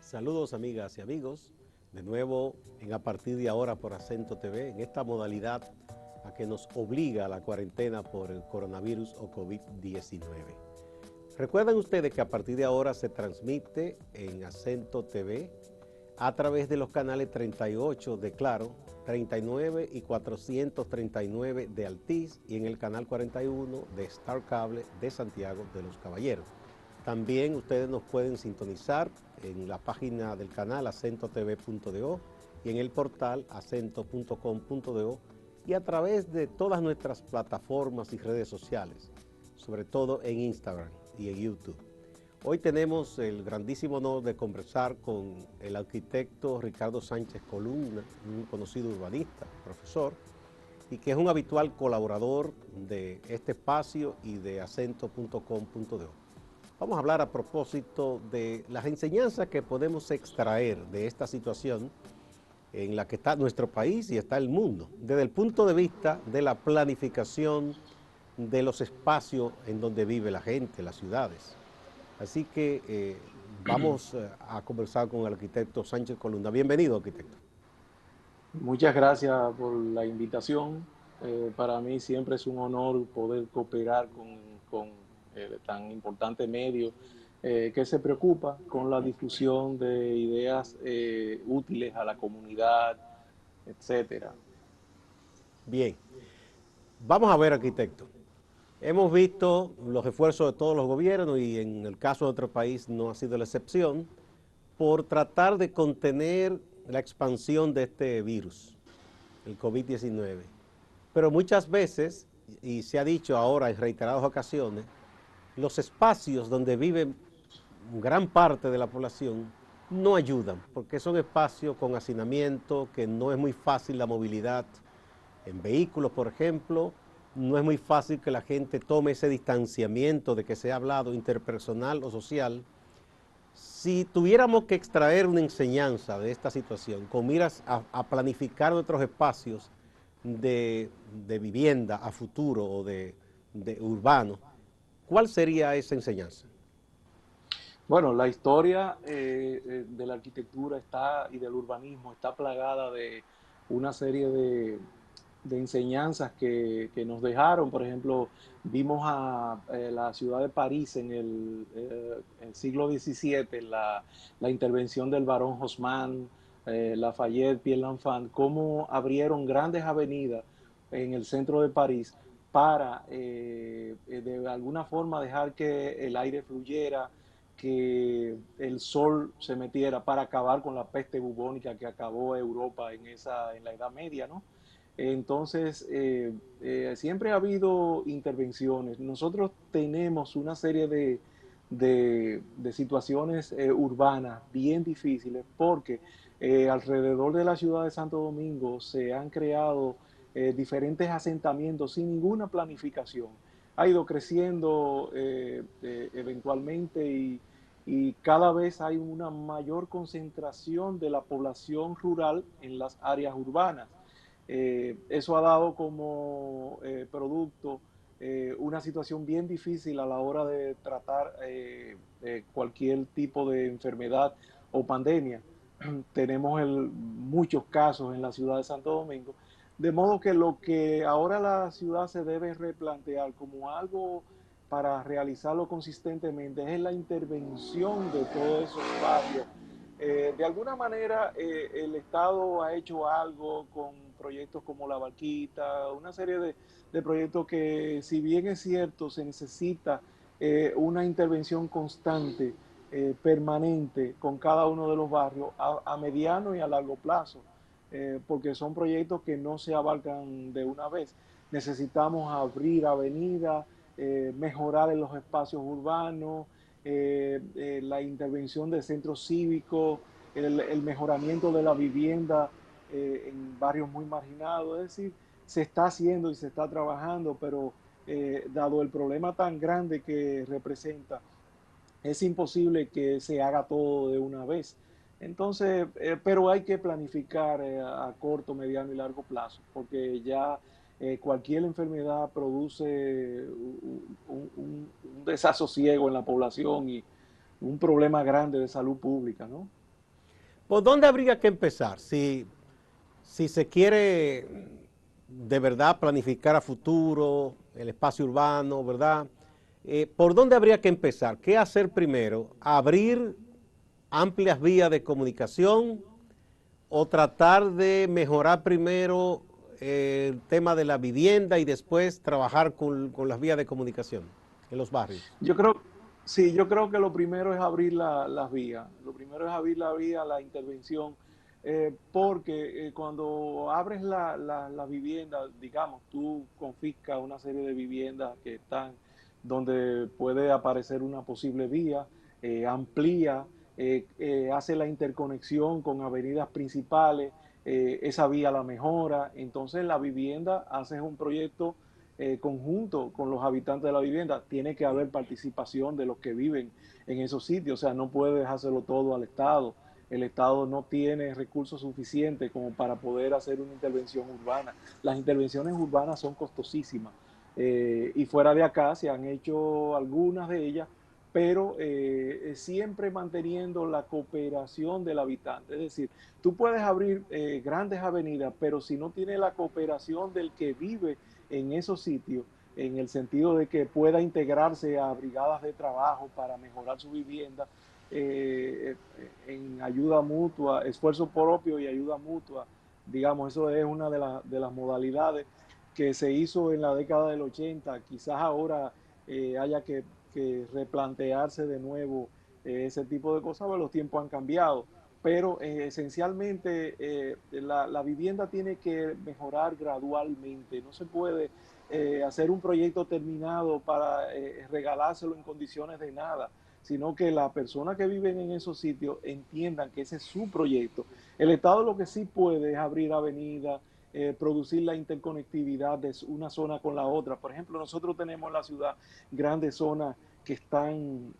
Saludos amigas y amigos, de nuevo a partir de ahora por Acento TV, en esta modalidad a que nos obliga a la cuarentena por el coronavirus o COVID-19. Recuerden ustedes que a partir de ahora se transmite en Acento TV a través de los canales 38 de Claro, 39 y 439 de Altiz y en el canal 41 de Star Cable de Santiago de los Caballeros. También ustedes nos pueden sintonizar en la página del canal acentotv.do y en el portal acento.com.do y a través de todas nuestras plataformas y redes sociales, sobre todo en Instagram y en YouTube. Hoy tenemos el grandísimo honor de conversar con el arquitecto Ricardo Sánchez Columna, un conocido urbanista, profesor, y que es un habitual colaborador de este espacio y de acento.com.do. Vamos a hablar a propósito de las enseñanzas que podemos extraer de esta situación en la que está nuestro país y está el mundo, desde el punto de vista de la planificación de los espacios en donde vive la gente, las ciudades. Así que vamos a conversar con el arquitecto Sánchez Columna. Bienvenido, arquitecto. Muchas gracias por la invitación. Para mí siempre es un honor poder cooperar con tan importante medio que se preocupa con la difusión de ideas útiles a la comunidad, etcétera. Bien, vamos a ver, arquitecto. Hemos visto los esfuerzos de todos los gobiernos y en el caso de nuestro país no ha sido la excepción por tratar de contener la expansión de este virus, el COVID-19. Pero muchas veces, y se ha dicho ahora en reiteradas ocasiones, los espacios donde vive gran parte de la población no ayudan, porque son espacios con hacinamiento, que no es muy fácil la movilidad en vehículos, por ejemplo, no es muy fácil que la gente tome ese distanciamiento de que se ha hablado, interpersonal o social. Si tuviéramos que extraer una enseñanza de esta situación, con miras a planificar nuestros espacios de vivienda a futuro o de urbano, ¿cuál sería esa enseñanza? Bueno, la historia de la arquitectura y del urbanismo está plagada de una serie de enseñanzas que nos dejaron. Por ejemplo, vimos a la ciudad de París en el siglo XVII, la intervención del barón Haussmann, Lafayette, Pierre l'Enfant, cómo abrieron grandes avenidas en el centro de París para de alguna forma dejar que el aire fluyera, que el sol se metiera para acabar con la peste bubónica que acabó Europa en la Edad Media, ¿no? Entonces, siempre ha habido intervenciones. Nosotros tenemos una serie de situaciones urbanas bien difíciles porque alrededor de la ciudad de Santo Domingo se han creado diferentes asentamientos sin ninguna planificación. Ha ido creciendo eventualmente y cada vez hay una mayor concentración de la población rural en las áreas urbanas. Eso ha dado como producto una situación bien difícil a la hora de tratar cualquier tipo de enfermedad o pandemia. Tenemos muchos casos en la ciudad de Santo Domingo, de modo que lo que ahora la ciudad se debe replantear como algo para realizarlo consistentemente es la intervención de todos esos barrios. De alguna manera el Estado ha hecho algo con proyectos como La Barquita, una serie de proyectos que, si bien es cierto, se necesita una intervención constante, permanente con cada uno de los barrios a mediano y a largo plazo, porque son proyectos que no se abarcan de una vez. Necesitamos abrir avenidas, mejorar en los espacios urbanos, la intervención de centros cívicos, el mejoramiento de la vivienda en barrios muy marginados. Es decir, se está haciendo y se está trabajando, pero dado el problema tan grande que representa, es imposible que se haga todo de una vez. Entonces, pero hay que planificar a corto, mediano y largo plazo, porque ya cualquier enfermedad produce un desasosiego en la población y un problema grande de salud pública, ¿no? ¿Por dónde habría que empezar? Si se quiere de verdad planificar a futuro el espacio urbano, ¿verdad? ¿Por dónde habría que empezar? ¿Qué hacer primero? ¿Abrir amplias vías de comunicación o tratar de mejorar primero el tema de la vivienda y después trabajar con las vías de comunicación en los barrios? Yo creo, sí, yo creo que lo primero es abrir las vías. Lo primero es abrir la vía, la intervención, porque cuando abres la vivienda, digamos, tú confiscas una serie de viviendas que están donde puede aparecer una posible vía, amplía, hace la interconexión con avenidas principales, esa vía la mejora, entonces la vivienda haces un proyecto conjunto con los habitantes de la vivienda. Tiene que haber participación de los que viven en esos sitios, o sea, no puedes hacerlo todo al Estado. El Estado no tiene recursos suficientes como para poder hacer una intervención urbana. Las intervenciones urbanas son costosísimas y fuera de acá se han hecho algunas de ellas, pero siempre manteniendo la cooperación del habitante. Es decir, tú puedes abrir grandes avenidas, pero si no tiene la cooperación del que vive en esos sitios, en el sentido de que pueda integrarse a brigadas de trabajo para mejorar su vivienda, en ayuda mutua, esfuerzo propio y ayuda mutua. Digamos, eso es una de las modalidades que se hizo en la década del 80. Quizás ahora haya que replantearse de nuevo ese tipo de cosas, porque los tiempos han cambiado. Pero esencialmente la vivienda tiene que mejorar gradualmente. No se puede hacer un proyecto terminado para regalárselo en condiciones de nada, sino que las personas que viven en esos sitios entiendan que ese es su proyecto. El Estado lo que sí puede es abrir avenidas, producir la interconectividad de una zona con la otra. Por ejemplo, nosotros tenemos en la ciudad grandes zonas que están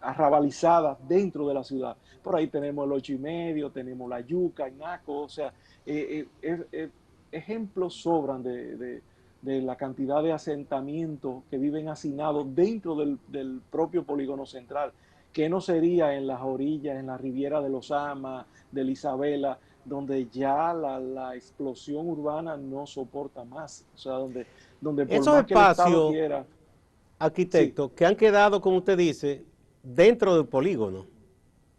arrabalizadas dentro de la ciudad. Por ahí tenemos el 8 y medio, tenemos la Yuca, Naco, o sea, ejemplos sobran de la cantidad de asentamientos que viven hacinados dentro del propio polígono central, que no sería en las orillas, en la Riviera de los Amas, de la Isabela, donde ya la explosión urbana no soporta más, o sea, donde por Esos más que el Estado espacios, quiera, sí, arquitectos, que han quedado, como usted dice, dentro del polígono,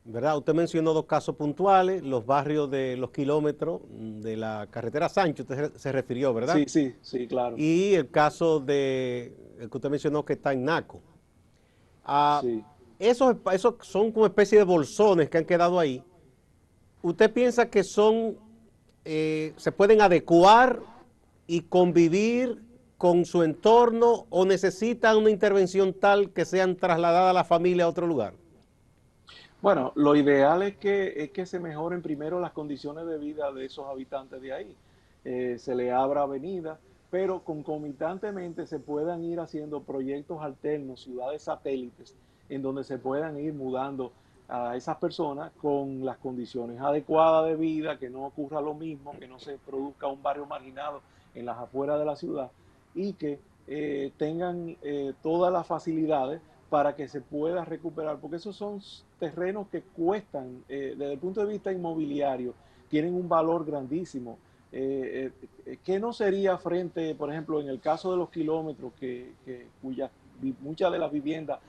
¿verdad? Usted mencionó dos casos puntuales, los barrios de los kilómetros de la carretera Sancho, usted se refirió, ¿verdad? sí, sí, sí, claro, Y el caso de, el que usted mencionó que está en Naco. Ah, sí. esos son como especie de bolsones que han quedado ahí. ¿Usted piensa que son, se pueden adecuar y convivir con su entorno o necesitan una intervención tal que sean trasladadas a la familia a otro lugar? Bueno, lo ideal es que se mejoren primero las condiciones de vida de esos habitantes de ahí. Se le abra avenida, pero concomitantemente se puedan ir haciendo proyectos alternos, ciudades satélites, en donde se puedan ir mudando a esas personas con las condiciones adecuadas de vida, que no ocurra lo mismo, que no se produzca un barrio marginado en las afueras de la ciudad y que tengan todas las facilidades para que se pueda recuperar, porque esos son terrenos que cuestan, desde el punto de vista inmobiliario, tienen un valor grandísimo. ¿Qué no sería frente, por ejemplo, en el caso de los kilómetros, muchas de las viviendas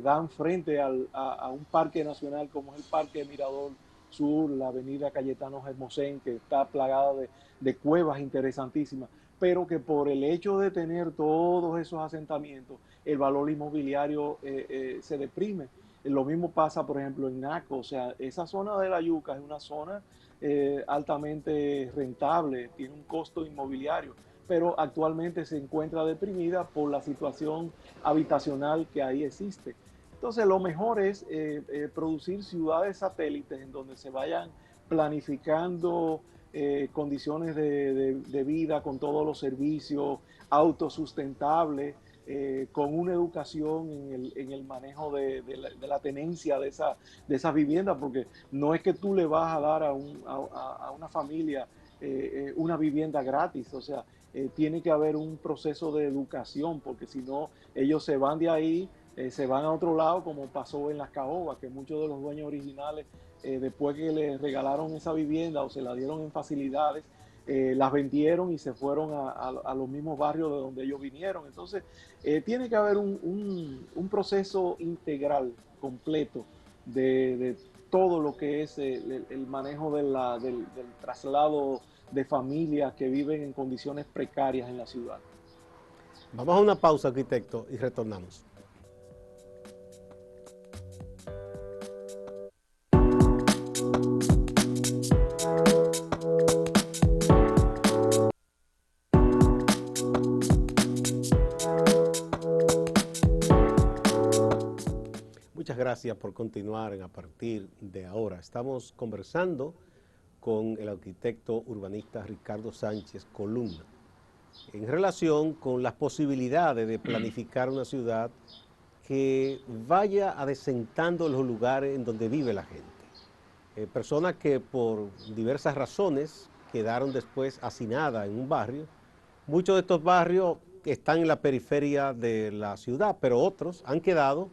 dan frente a un parque nacional como es el Parque Mirador Sur, la avenida Cayetano Hermosén, que está plagada de cuevas interesantísimas, pero que por el hecho de tener todos esos asentamientos, el valor inmobiliario se deprime. Lo mismo pasa, por ejemplo, en Naco, o sea, esa zona de la Yuca es una zona altamente rentable, tiene un costo inmobiliario, pero actualmente se encuentra deprimida por la situación habitacional que ahí existe. Entonces, lo mejor es producir ciudades satélites en donde se vayan planificando condiciones de vida con todos los servicios, autosustentables, con una educación en el manejo de la tenencia de esas viviendas, porque no es que tú le vas a dar a una familia una vivienda gratis, o sea, tiene que haber un proceso de educación, porque si no, ellos se van de ahí, se van a otro lado, como pasó en Las Caobas, que muchos de los dueños originales, después que les regalaron esa vivienda o se la dieron en facilidades, las vendieron y se fueron a los mismos barrios de donde ellos vinieron. Entonces, tiene que haber un proceso integral, completo, de todo lo que es el manejo del traslado de familias que viven en condiciones precarias en la ciudad. Vamos a una pausa, arquitecto, y retornamos. Muchas gracias por continuar a partir de ahora. Estamos conversando con el arquitecto urbanista Ricardo Sánchez Columna en relación con las posibilidades de planificar una ciudad que vaya adecentando los lugares en donde vive la gente. Personas que por diversas razones quedaron después hacinadas en un barrio. Muchos de estos barrios están en la periferia de la ciudad, pero otros han quedado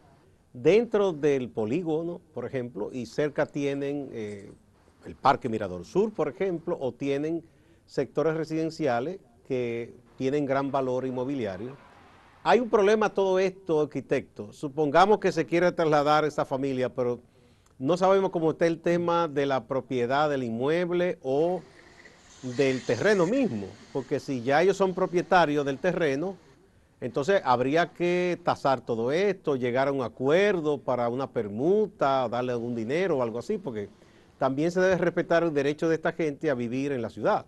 dentro del polígono, por ejemplo, y cerca tienen el Parque Mirador Sur, por ejemplo, o tienen sectores residenciales que tienen gran valor inmobiliario. Hay un problema todo esto, arquitecto. Supongamos que se quiere trasladar esa familia, pero no sabemos cómo está el tema de la propiedad del inmueble o del terreno mismo, porque si ya ellos son propietarios del terreno, entonces habría que tasar todo esto, llegar a un acuerdo para una permuta, darle algún dinero o algo así, porque también se debe respetar el derecho de esta gente a vivir en la ciudad.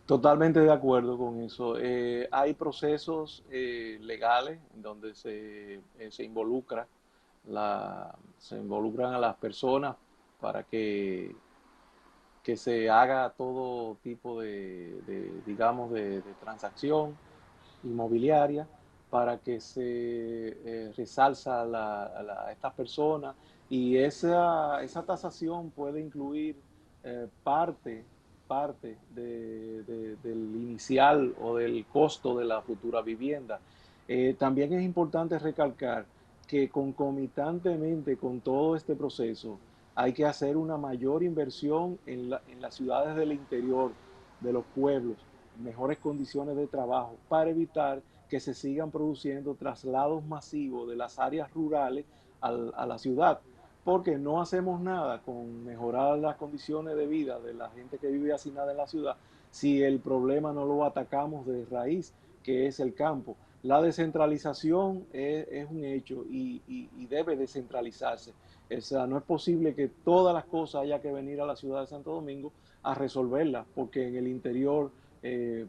Totalmente de acuerdo con eso. Hay procesos legales donde se involucra se involucran a las personas para que se haga todo tipo digamos, de transacción inmobiliaria para que se resalza a estas personas, y esa tasación puede incluir parte, parte del inicial o del costo de la futura vivienda. También es importante recalcar que concomitantemente con todo este proceso hay que hacer una mayor inversión en las ciudades del interior, de los pueblos, mejores condiciones de trabajo, para evitar que se sigan produciendo traslados masivos de las áreas rurales a la ciudad, porque no hacemos nada con mejorar las condiciones de vida de la gente que vive hacinada en la ciudad si el problema no lo atacamos de raíz, que es el campo. La descentralización es un hecho y debe descentralizarse. O sea, no es posible que todas las cosas haya que venir a la ciudad de Santo Domingo a resolverlas, porque en el interior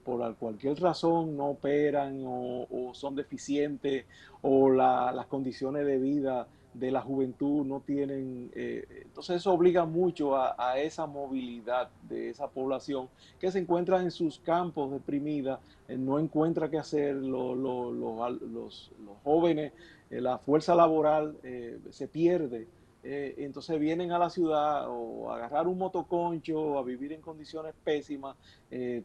por cualquier razón no operan o son deficientes, o las condiciones de vida de la juventud no tienen. Entonces eso obliga mucho a esa movilidad de esa población que se encuentra en sus campos deprimida, no encuentra qué hacer, los jóvenes, la fuerza laboral se pierde. Entonces vienen a la ciudad o a agarrar un motoconcho, o a vivir en condiciones pésimas,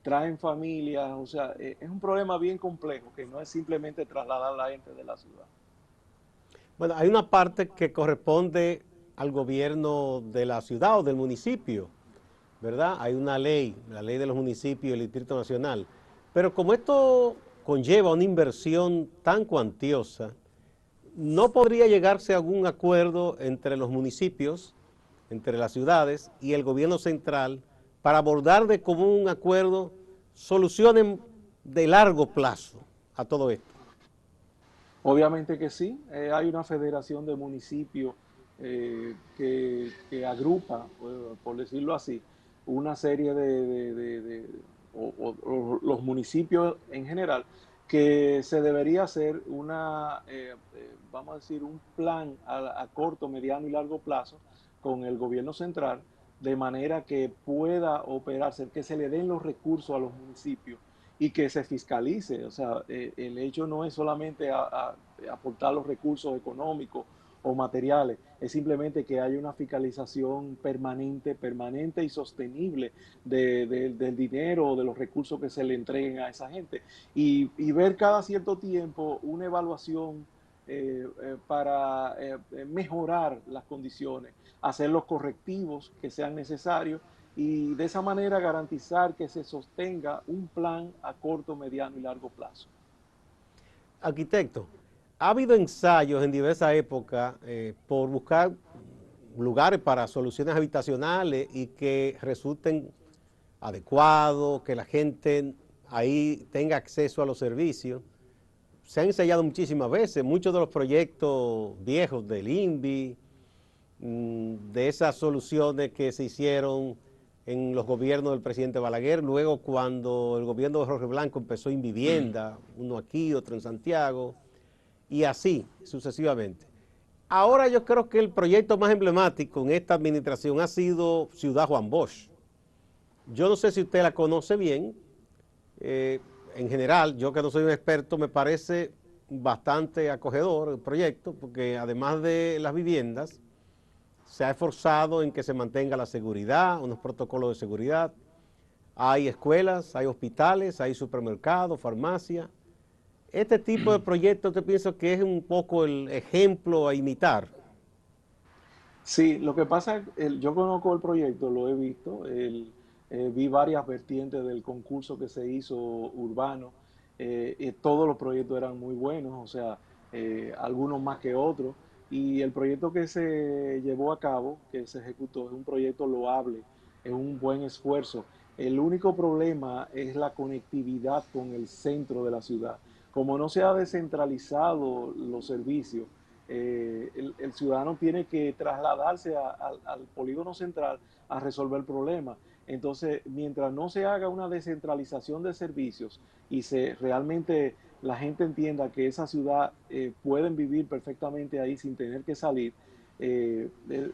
traen familias, o sea, es un problema bien complejo, que no es simplemente trasladar a la gente de la ciudad. Bueno, hay una parte que corresponde al gobierno de la ciudad o del municipio, ¿verdad? Hay una ley, la ley de los municipios y el Distrito Nacional. Pero como esto conlleva una inversión tan cuantiosa, ¿no podría llegarse a algún acuerdo entre los municipios, entre las ciudades y el gobierno central para abordar de común acuerdo soluciones de largo plazo a todo esto? Obviamente que sí, hay una federación de municipios que agrupa, por decirlo así, una serie o los municipios en general, que se debería hacer vamos a decir, un plan a corto, mediano y largo plazo con el gobierno central, de manera que pueda operarse, que se le den los recursos a los municipios y que se fiscalice. O sea, el hecho no es solamente aportar los recursos económicos o materiales, es simplemente que haya una fiscalización permanente y sostenible del dinero o de los recursos que se le entreguen a esa gente. Y ver cada cierto tiempo una evaluación para mejorar las condiciones, hacer los correctivos que sean necesarios y de esa manera garantizar que se sostenga un plan a corto, mediano y largo plazo. Arquitecto, ha habido ensayos en diversas épocas por buscar lugares para soluciones habitacionales y que resulten adecuados, que la gente ahí tenga acceso a los servicios. Se han ensayado muchísimas veces, muchos de los proyectos viejos del INVI, de esas soluciones que se hicieron en los gobiernos del presidente Balaguer, luego cuando el gobierno de Jorge Blanco empezó Invivienda, uno aquí, otro en Santiago, y así sucesivamente. Ahora yo creo que el proyecto más emblemático en esta administración ha sido Ciudad Juan Bosch. Yo no sé si usted la conoce bien, en general, yo que no soy un experto, me parece bastante acogedor el proyecto, porque además de las viviendas, se ha esforzado en que se mantenga la seguridad, unos protocolos de seguridad. Hay escuelas, hay hospitales, hay supermercados, farmacias. Este tipo de proyectos, te pienso que es un poco el ejemplo a imitar. Sí, lo que pasa, yo conozco el proyecto, lo he visto, vi varias vertientes del concurso que se hizo urbano, y todos los proyectos eran muy buenos, o sea, algunos más que otros, y el proyecto que se llevó a cabo, que se ejecutó, es un proyecto loable, es un buen esfuerzo. El único problema es la conectividad con el centro de la ciudad. Como no se ha descentralizado los servicios, el ciudadano tiene que trasladarse al polígono central a resolver el problema. Entonces, mientras no se haga una descentralización de servicios y se realmente la gente entienda que esa ciudad pueden vivir perfectamente ahí sin tener que salir, eh, eh,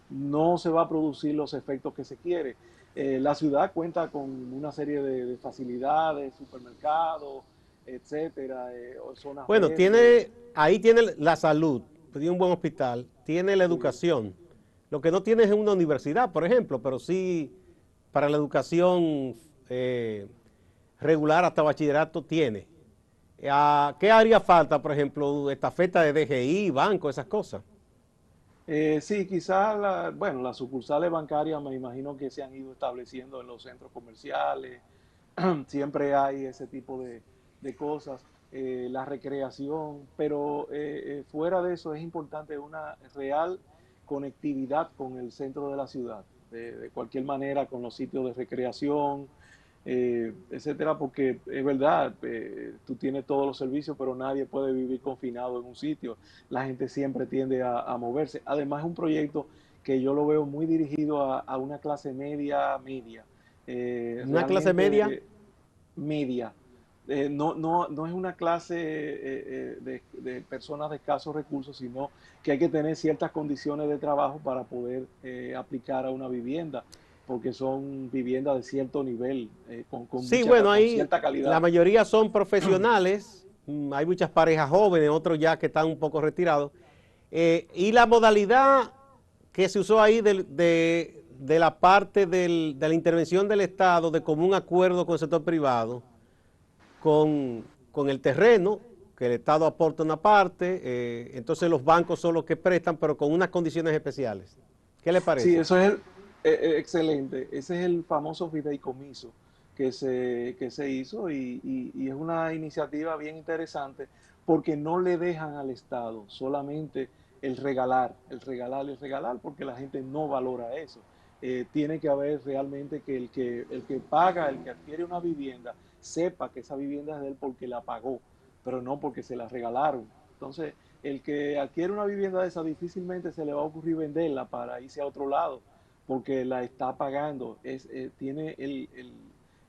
no se va a producir los efectos que se quiere. La ciudad cuenta con una serie de facilidades, supermercados, etcétera, zonas Bueno, verdes. ahí tiene la salud, tiene un buen hospital, tiene la Sí. educación. Lo que no tiene es una universidad, por ejemplo, pero sí para la educación regular hasta bachillerato tiene. ¿Qué haría falta, por ejemplo, estafeta de DGI, banco, esas cosas? Sí, quizás, bueno, las sucursales bancarias me imagino que se han ido estableciendo en los centros comerciales, siempre hay ese tipo de cosas, la recreación, pero fuera de eso es importante una real conectividad con el centro de la ciudad, de cualquier manera con los sitios de recreación, etcétera, porque es verdad, tú tienes todos los servicios, pero nadie puede vivir confinado en un sitio. La gente siempre tiende a moverse. Además, es un proyecto que yo lo veo muy dirigido a una clase media. Una clase media. Realmente media. No es una clase de personas de escasos recursos, sino que hay que tener ciertas condiciones de trabajo para poder aplicar a una vivienda, porque son viviendas de cierto nivel, Sí, bueno, con ahí cierta la calidad. mayoría son profesionales, hay muchas parejas jóvenes, otros ya que están un poco retirados. Y la modalidad que se usó ahí de la parte de la intervención del Estado de común acuerdo con el sector privado, con el terreno, que el Estado aporta una parte, entonces los bancos son los que prestan, pero con unas condiciones especiales. ¿Qué le Sí, parece? eso es excelente. Ese es el famoso fideicomiso que se hizo y es una iniciativa bien interesante porque no le dejan al Estado solamente el regalar, porque la gente no valora eso. Tiene que haber realmente que el que paga, el que adquiere una vivienda, sepa que esa vivienda es de él porque la pagó, pero no porque se la regalaron. Entonces, el que adquiere una vivienda de esa difícilmente se le va a ocurrir venderla para irse a otro lado, porque la está pagando, tiene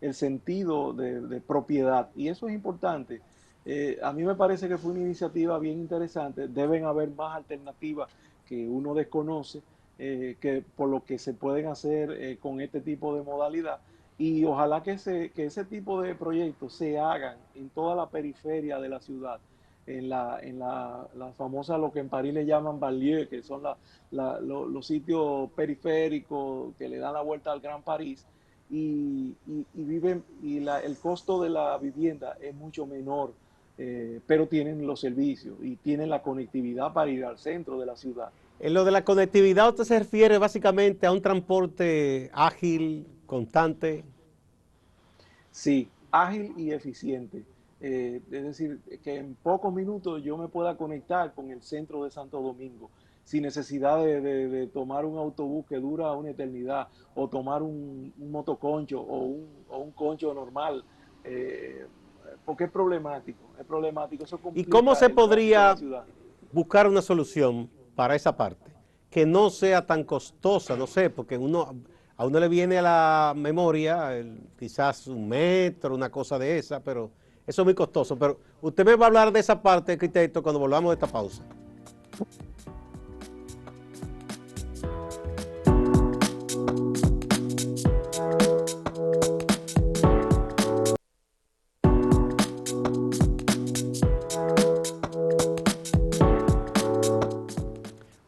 el sentido de propiedad y eso es importante. A mí me parece que fue una iniciativa bien interesante, deben haber más alternativas que uno desconoce, que por lo que se pueden hacer con este tipo de modalidad y ojalá que ese tipo de proyectos se hagan en toda la periferia de la ciudad, la famosa, lo que en París le llaman banlieue, que son los sitios periféricos que le dan la vuelta al Gran París, y viven, el costo de la vivienda es mucho menor, pero tienen los servicios y tienen la conectividad para ir al centro de la ciudad. En lo de la conectividad, usted se refiere básicamente a un transporte ágil, constante. Sí, ágil y eficiente. Es decir, que en pocos minutos yo me pueda conectar con el centro de Santo Domingo sin necesidad de tomar un autobús que dura una eternidad o tomar un motoconcho o un concho normal, eh, porque es problemático, eso ¿Y cómo complica se el tránsito en la podría ciudad. buscar una solución para esa parte? Que no sea tan costosa, no sé, porque a uno le viene a la memoria quizás un metro, una cosa de esa, pero eso es muy costoso. Pero usted me va a hablar de esa parte, arquitecto, cuando volvamos de esta pausa.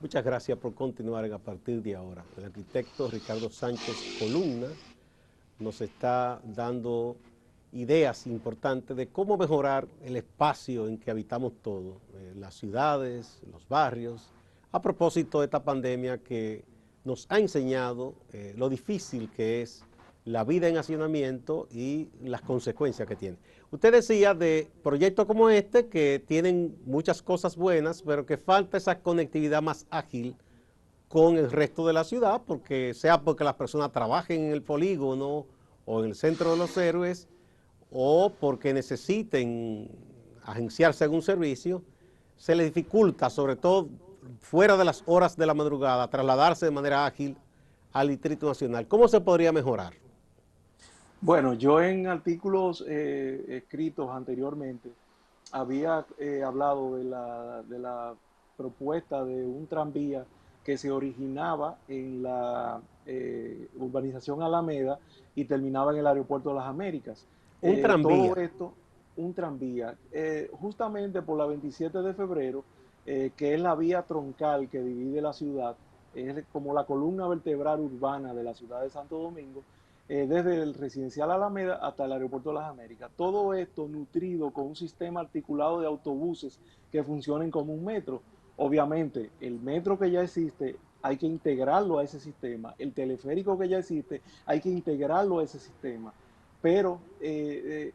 Muchas gracias por continuar a partir de ahora. El arquitecto Ricardo Sánchez Columna nos está dando ideas importantes de cómo mejorar el espacio en que habitamos todos, las ciudades, los barrios, a propósito de esta pandemia que nos ha enseñado lo difícil que es la vida en hacinamiento y las consecuencias que tiene. Usted decía de proyectos como este que tienen muchas cosas buenas, pero que falta esa conectividad más ágil con el resto de la ciudad, porque sea porque las personas trabajen en el polígono o en el centro de los héroes, o porque necesiten agenciarse algún servicio, se les dificulta, sobre todo fuera de las horas de la madrugada, trasladarse de manera ágil al Distrito Nacional. ¿Cómo se podría mejorar? Bueno, yo en artículos escritos anteriormente había hablado de la propuesta de un tranvía que se originaba en la urbanización Alameda y terminaba en el aeropuerto de las Américas. Un Todo tranvía. esto, un tranvía, justamente por la 27 de febrero, que es la vía troncal que divide la ciudad, es como la columna vertebral urbana de la ciudad de Santo Domingo, desde el residencial Alameda hasta el aeropuerto de las Américas. Todo esto nutrido con un sistema articulado de autobuses que funcionen como un metro. Obviamente, el metro que ya existe hay que integrarlo a ese sistema. El teleférico que ya existe hay que integrarlo a ese sistema. Pero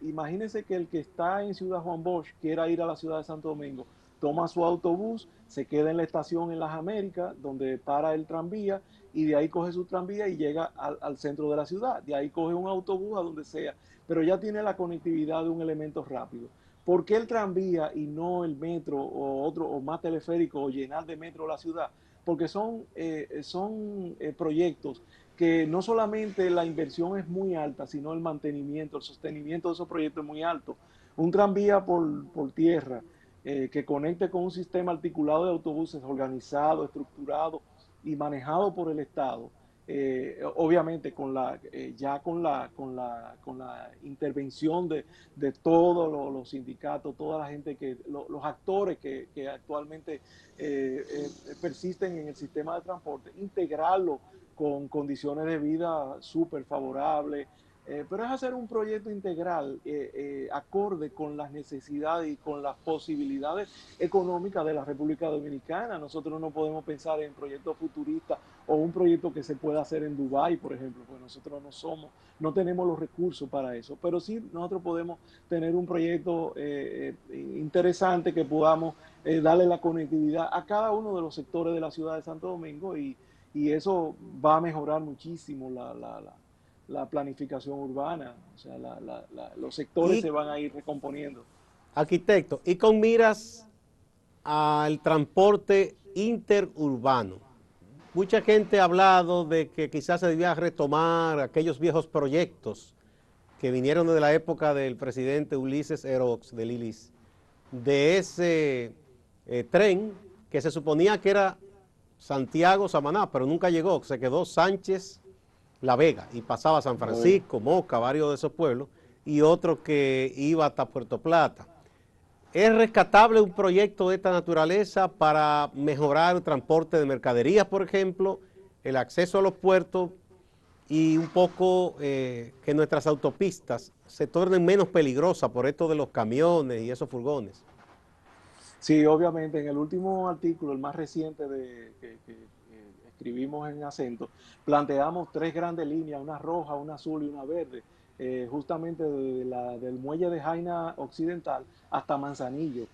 imagínense que el que está en Ciudad Juan Bosch quiera ir a la ciudad de Santo Domingo, toma su autobús, se queda en la estación en las Américas, donde para el tranvía, y de ahí coge su tranvía y llega al centro de la ciudad. De ahí coge un autobús a donde sea, pero ya tiene la conectividad de un elemento rápido. ¿Por qué el tranvía y no el metro o otro o más teleférico o llenar de metro la ciudad? Porque son proyectos que no solamente la inversión es muy alta, sino el mantenimiento, el sostenimiento de esos proyectos es muy alto. Un tranvía por tierra que conecte con un sistema articulado de autobuses organizado, estructurado y manejado por el Estado, obviamente ya con la intervención de todos los sindicatos, toda la gente, los actores que actualmente persisten en el sistema de transporte, integrarlo con condiciones de vida súper favorables, pero es hacer un proyecto integral acorde con las necesidades y con las posibilidades económicas de la República Dominicana. Nosotros no podemos pensar en proyectos futuristas o un proyecto que se pueda hacer en Dubái, por ejemplo, pues nosotros no tenemos los recursos para eso, pero sí nosotros podemos tener un proyecto interesante que podamos darle la conectividad a cada uno de los sectores de la ciudad de Santo Domingo y eso va a mejorar muchísimo la planificación urbana, o sea, los sectores Y se van a ir recomponiendo. arquitecto, y con miras al transporte interurbano. Mucha gente ha hablado de que quizás se debía retomar aquellos viejos proyectos que vinieron de la época del presidente Ulises Erox, del ILIS, de ese tren que se suponía que era Santiago-Samaná, pero nunca llegó, se quedó Sánchez La Vega, y pasaba a San Francisco, Moca, varios de esos pueblos, y otro que iba hasta Puerto Plata. ¿Es rescatable un proyecto de esta naturaleza para mejorar el transporte de mercaderías, por ejemplo, el acceso a los puertos y un poco que nuestras autopistas se tornen menos peligrosas por esto de los camiones y esos furgones? Sí, obviamente, en el último artículo, el más reciente que escribimos en Acento, planteamos tres grandes líneas, una roja, una azul y una verde, justamente del muelle de Jaina Occidental hasta Manzanillo,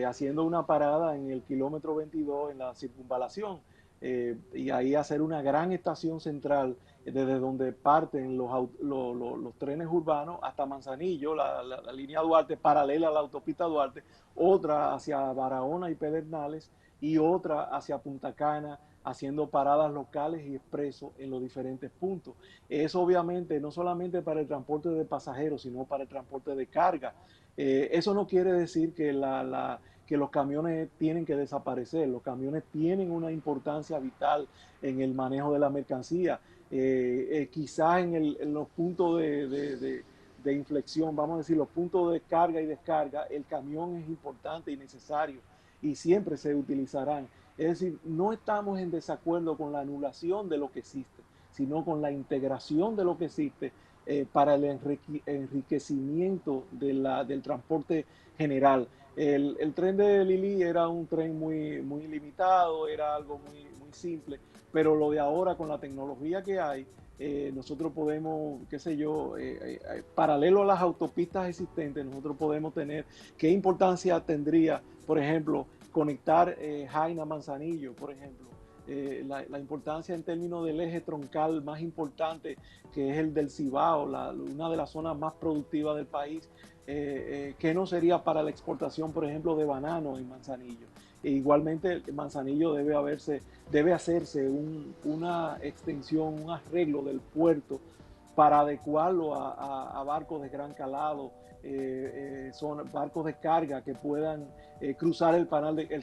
haciendo una parada en el kilómetro 22 en la circunvalación, y ahí hacer una gran estación central desde donde parten los trenes urbanos hasta Manzanillo, la línea Duarte, paralela a la autopista Duarte, otra hacia Barahona y Pedernales y otra hacia Punta Cana, haciendo paradas locales y expresos en los diferentes puntos. Eso obviamente no solamente para el transporte de pasajeros, sino para el transporte de carga. Eso no quiere decir que que los camiones tienen que desaparecer. Los camiones tienen una importancia vital en el manejo de la mercancía. Quizás en los puntos de inflexión, vamos a decir, los puntos de carga y descarga, el camión es importante y necesario y siempre se utilizarán. Es decir, no estamos en desacuerdo con la anulación de lo que existe, sino con la integración de lo que existe para el enriquecimiento del transporte general. El tren de Lili era un tren muy limitado, era algo muy simple, pero lo de ahora con la tecnología que hay, nosotros podemos, qué sé yo, paralelo a las autopistas existentes, nosotros podemos tener, ¿qué importancia tendría, por ejemplo, conectar Jaina Manzanillo, por ejemplo? La importancia en términos del eje troncal más importante, que es el del Cibao, una de las zonas más productivas del país, que no sería para la exportación, por ejemplo, de banano en Manzanillo. E igualmente, Manzanillo debe hacerse una extensión, un arreglo del puerto para adecuarlo a barcos de gran calado, son barcos de carga que puedan cruzar el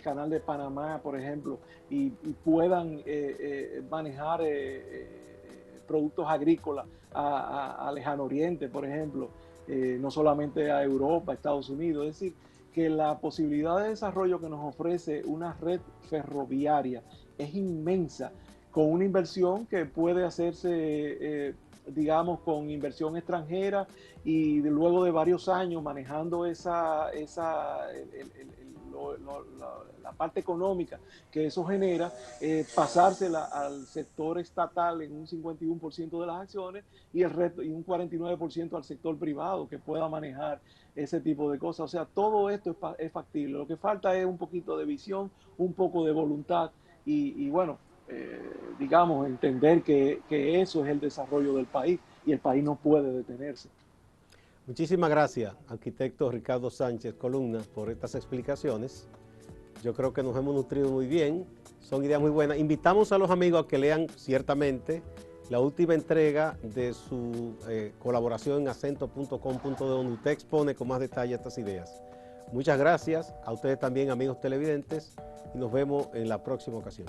canal de Panamá, por ejemplo, y puedan manejar productos agrícolas a Lejano Oriente, por ejemplo, no solamente a Europa, a Estados Unidos. Es decir, que la posibilidad de desarrollo que nos ofrece una red ferroviaria es inmensa, con una inversión que puede hacerse, digamos, con inversión extranjera y luego de varios años manejando la parte económica que eso genera, pasársela al sector estatal en un 51% de las acciones y el resto, y un 49% al sector privado que pueda manejar ese tipo de cosas. O sea, todo esto es factible. Lo que falta es un poquito de visión, un poco de voluntad y bueno, digamos, entender que eso es el desarrollo del país y el país no puede detenerse. Muchísimas gracias, arquitecto Ricardo Sánchez Columna, por estas explicaciones. Yo creo que nos hemos nutrido muy bien, son ideas muy buenas. Invitamos a los amigos a que lean ciertamente la última entrega de su colaboración en acento.com.de, donde usted expone con más detalle estas ideas. Muchas gracias a ustedes también, amigos televidentes, y nos vemos en la próxima ocasión.